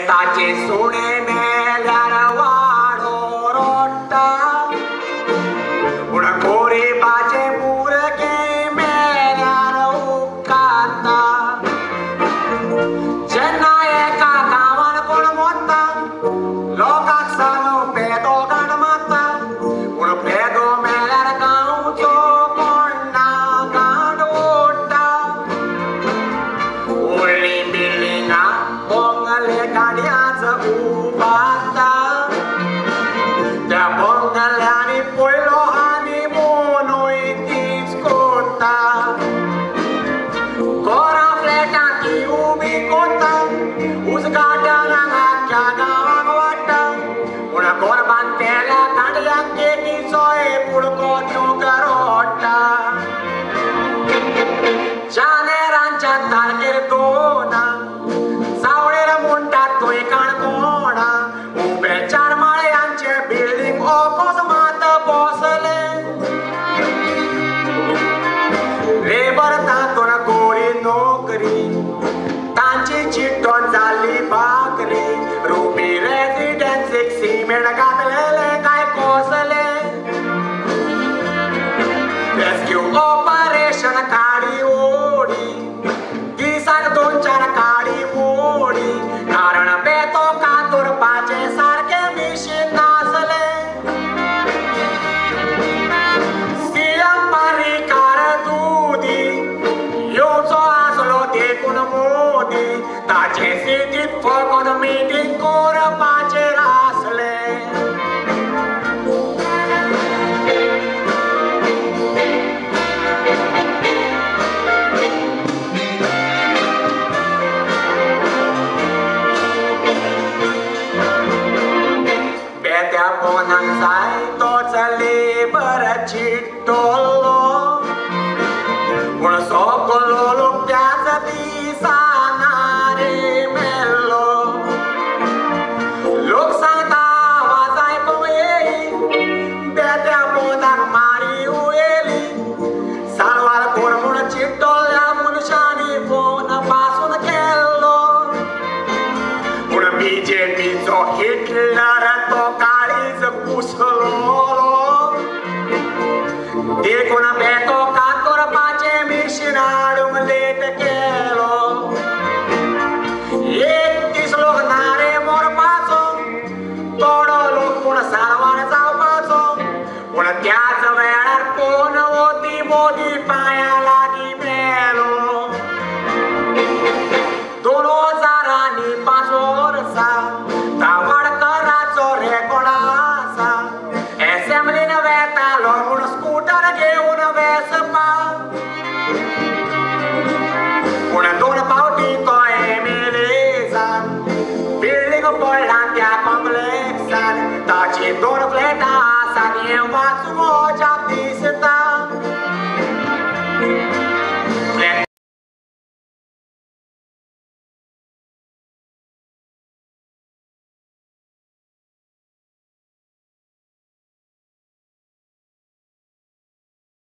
ताचे सुणे मेल्यार वाडो रोडटा पूण गोरिबाचे भुरगे मेल्यार उपकारता जेन्ना एका गांवान कोण मोडटा लोकांक सांगून पेदो गाण मारता पूण पेदो मेल्यार गांवचो कोण ना गाण ओडटा व्हडली बिल्डिंगां बंगले गाडयांच उबारता त्या बंगल्यांनी पयलो हनीमूनूय तीच करता घरां फ्लॅटां ती उबी करता उजगाड्यान आख्या गांवांक वाडटा पूण घर बांदलेल्या गाडयांक केकीचोय पुडको दिवंक रोडटा जानेरांच्या तारखेर दोना सावळेर म्हणटात थंय काणकोणा उबे चार माळयांचे बिल्डींग अकस्मात बसले लेबर तातून गोरी नोकरी तांची चिट्टोन जाल्ली भाकरी रुबी रेजिडेन्सीक सिमेंट घातलेले काय कोसले रेस्क्यू ऑपरेशन काडी ओडी दिसाक 2-4 काडी मोडी कारण बेतो कातुरपाचे सारके मिशीन नासले सीएम पारीकार दुदी येवचो आसलो देखून मोदी ताचे सिटींत फकत मिटींग करपाचेर आसले बेत्या पोनाक जाय तोच लेबर चिट्टलो पूण सगलो लोक त्याच दिसाना रे मेल्लो लोक सांगता आवाज आयकूंक येयी बेत्या पोनाक मारी उयेली सालवार कोण म्हूण चिट्टोल्या मनशांनी फोन पासून केल्लो पूण बीजेपीचो हिटलर तो काळीज कुसलो देखून बेतो कातुरपाचे मिशीन हाडूंक लेट केलो एक दीस लोक नारे मरपाचो थोडो लोक पूण सारवार जावपाचो पूण त्याच वेळार कोण वती मोदी पांया लागीं मेलो 2005 वर्सा दावडकराचो रेकॉर्ड आसा एसेंब्लीन वेतालो म्हूण स्कूटर घेवन वेसपा